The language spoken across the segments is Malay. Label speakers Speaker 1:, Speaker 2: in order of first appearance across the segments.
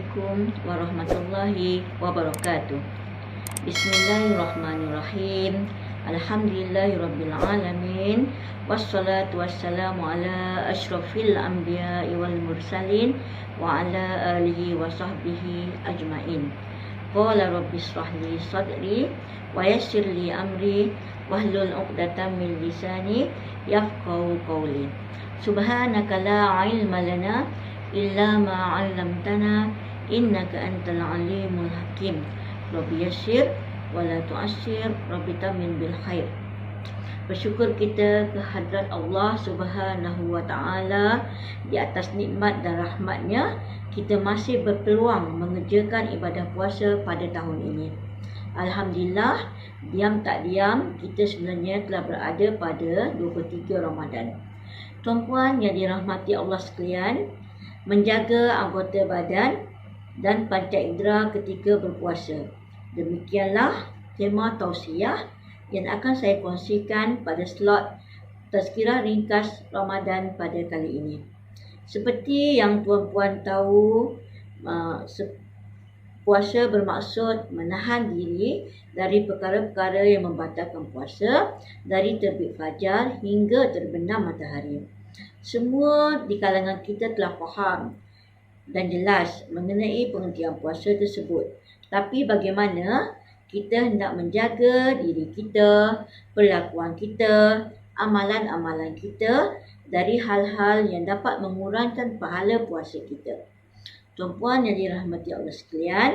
Speaker 1: Assalamualaikum warahmatullahi wabarakatuh. Bismillahirrahmanirrahim. Alhamdulillahirrabbilalamin. Wassalatu wassalamu ala ashrafil anbiya'i wal mursalin wa ala alihi wa sahbihi ajma'in. Qala rabbi shrah li sadri wa yassir li amri wahlul 'uqdatam min lisani yafqahu qawli. Subhanaka la ilma lana illa ma 'allamtana innaka antal alimul hakim. Rabbi yassir wa la tu'assir, Rabbi tamin bil khair. Bersyukur kita ke hadrat Allah Subhanahu wa ta'ala, di atas nikmat dan rahmatnya kita masih berpeluang mengerjakan ibadah puasa pada tahun ini. Alhamdulillah, diam tak diam kita sebenarnya telah berada pada 23 Ramadan. Tuan-puan yang dirahmati Allah sekalian, menjaga anggota badan dan panca indera ketika berpuasa. Demikianlah tema tausiah yang akan saya kongsikan pada slot tazkirah ringkas Ramadan pada kali ini. Seperti yang tuan-puan tahu, puasa bermaksud menahan diri dari perkara-perkara yang membatalkan puasa dari terbit fajar hingga terbenam matahari. Semua di kalangan kita telah faham dan jelas mengenai pengertian puasa tersebut. Tapi bagaimana kita hendak menjaga diri kita, perlakuan kita, amalan-amalan kita dari hal-hal yang dapat mengurangkan pahala puasa kita. Tuan-puan yang dirahmati Allah sekalian,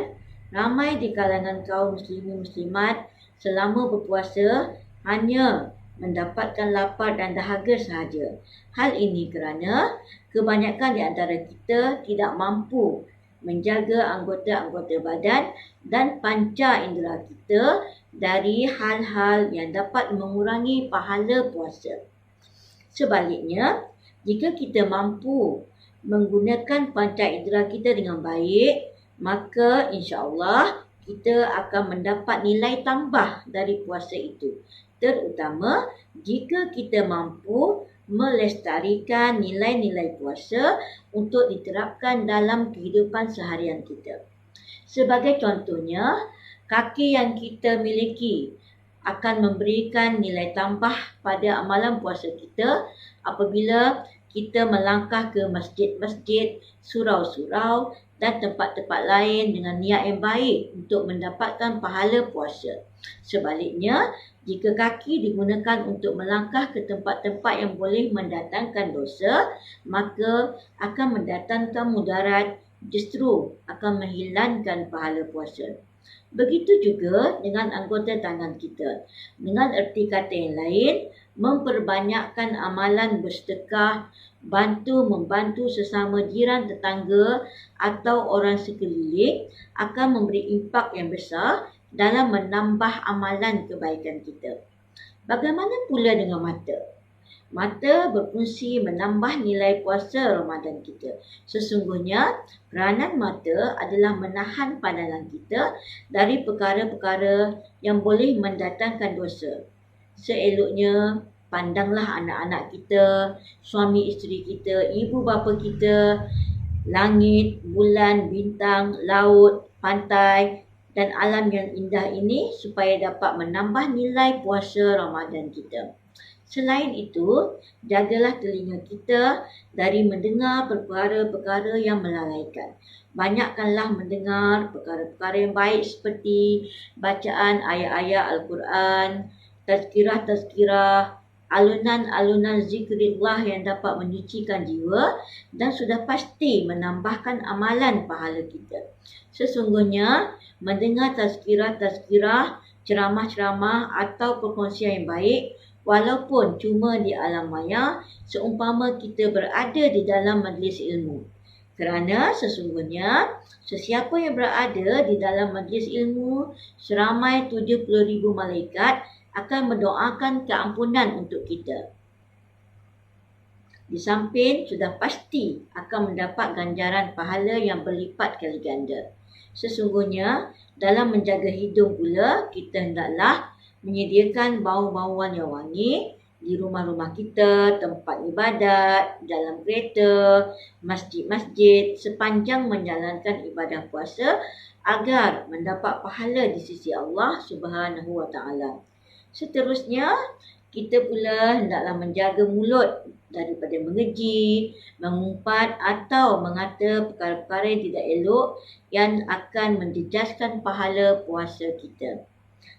Speaker 1: ramai di kalangan kaum muslimin muslimat selama berpuasa hanya mendapatkan lapar dan dahaga sahaja. Hal ini kerana kebanyakan di antara kita tidak mampu menjaga anggota-anggota badan dan panca indera kita dari hal-hal yang dapat mengurangi pahala puasa. Sebaliknya, jika kita mampu menggunakan panca indera kita dengan baik, maka insya-Allah kita akan mendapat nilai tambah dari puasa itu. Terutama jika kita mampu melestarikan nilai-nilai puasa untuk diterapkan dalam kehidupan seharian kita. Sebagai contohnya, kaki yang kita miliki akan memberikan nilai tambah pada amalan puasa kita apabila kita melangkah ke masjid-masjid, surau-surau dan tempat-tempat lain dengan niat yang baik untuk mendapatkan pahala puasa. Sebaliknya, jika kaki digunakan untuk melangkah ke tempat-tempat yang boleh mendatangkan dosa, maka akan mendatangkan mudarat, justru akan menghilangkan pahala puasa. Begitu juga dengan anggota tangan kita. Dengan erti kata yang lain, memperbanyakkan amalan bersedekah, membantu sesama jiran tetangga atau orang sekeliling akan memberi impak yang besar dalam menambah amalan kebaikan kita. Bagaimana pula dengan mata? Mata berfungsi menambah nilai puasa Ramadan kita. Sesungguhnya, peranan mata adalah menahan pandangan kita dari perkara-perkara yang boleh mendatangkan dosa. Seeloknya, pandanglah anak-anak kita, suami isteri kita, ibu bapa kita, langit, bulan, bintang, laut, pantai dan alam yang indah ini supaya dapat menambah nilai puasa Ramadan kita. Selain itu, jagalah telinga kita dari mendengar perkara-perkara yang melalaikan. Banyakkanlah mendengar perkara-perkara yang baik seperti bacaan ayat-ayat Al-Quran, tazkirah-tazkirah, alunan-alunan zikrillah yang dapat menyucikan jiwa dan sudah pasti menambahkan amalan pahala kita. Sesungguhnya, mendengar tazkirah-tazkirah, ceramah-ceramah atau perkongsian yang baik, walaupun cuma di alam maya, seumpama kita berada di dalam majlis ilmu. Kerana sesungguhnya, sesiapa yang berada di dalam majlis ilmu, seramai 70,000 malaikat akan mendoakan keampunan untuk kita. Di samping sudah pasti akan mendapat ganjaran pahala yang berlipat kali ganda. Sesungguhnya, dalam menjaga hidung pula, kita hendaklah menyediakan bau-bauan yang wangi di rumah-rumah kita, tempat ibadat, dalam kereta, masjid-masjid sepanjang menjalankan ibadah puasa agar mendapat pahala di sisi Allah Subhanahu Wa Taala. Seterusnya, kita pula hendaklah menjaga mulut daripada mengeji, mengumpat atau mengata perkara-perkara yang tidak elok yang akan menjejaskan pahala puasa kita.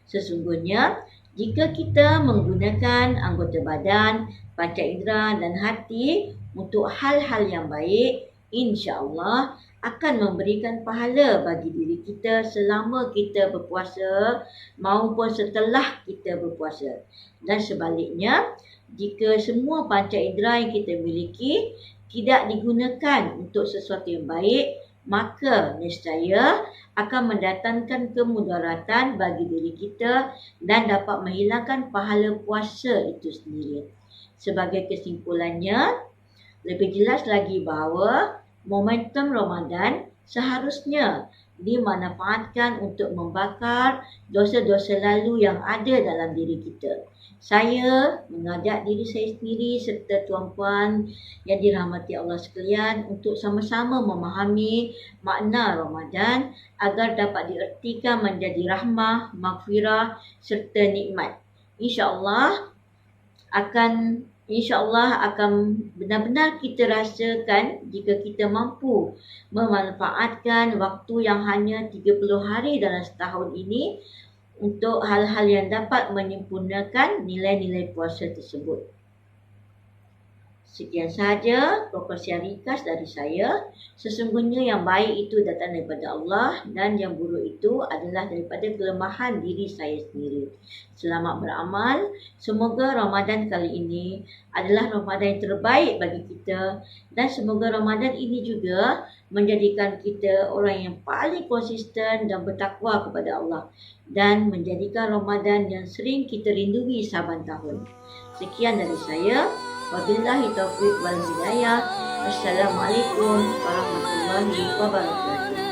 Speaker 1: Sesungguhnya, jika kita menggunakan anggota badan, panca indera dan hati untuk hal-hal yang baik, insya-Allah akan memberikan pahala bagi diri kita selama kita berpuasa maupun setelah kita berpuasa. Dan sebaliknya, jika semua panca indera yang kita miliki tidak digunakan untuk sesuatu yang baik, maka nescaya akan mendatangkan kemudaratan bagi diri kita dan dapat menghilangkan pahala puasa itu sendiri. Sebagai kesimpulannya, lebih jelas lagi bahawa momentum Ramadan seharusnya dimanfaatkan untuk membakar dosa-dosa lalu yang ada dalam diri kita. Saya mengajak diri saya sendiri serta tuan-puan yang dirahmati Allah sekalian untuk sama-sama memahami makna Ramadan agar dapat diertikan menjadi rahmah, maghfirah serta nikmat. InsyaAllah akan benar-benar kita rasakan jika kita mampu memanfaatkan waktu yang hanya 30 hari dalam setahun ini untuk hal-hal yang dapat menyempurnakan nilai-nilai puasa tersebut. Sekian sahaja perkongsian ringkas dari saya. Sesungguhnya yang baik itu datang daripada Allah dan yang buruk itu adalah daripada kelemahan diri saya sendiri. Selamat beramal. Semoga Ramadan kali ini adalah Ramadan yang terbaik bagi kita dan semoga Ramadan ini juga menjadikan kita orang yang paling konsisten dan bertakwa kepada Allah dan menjadikan Ramadan yang sering kita rindui saban tahun. Sekian dari saya. Wabillahi taufiq wal hidayah. Assalamualaikum warahmatullahi wabarakatuh.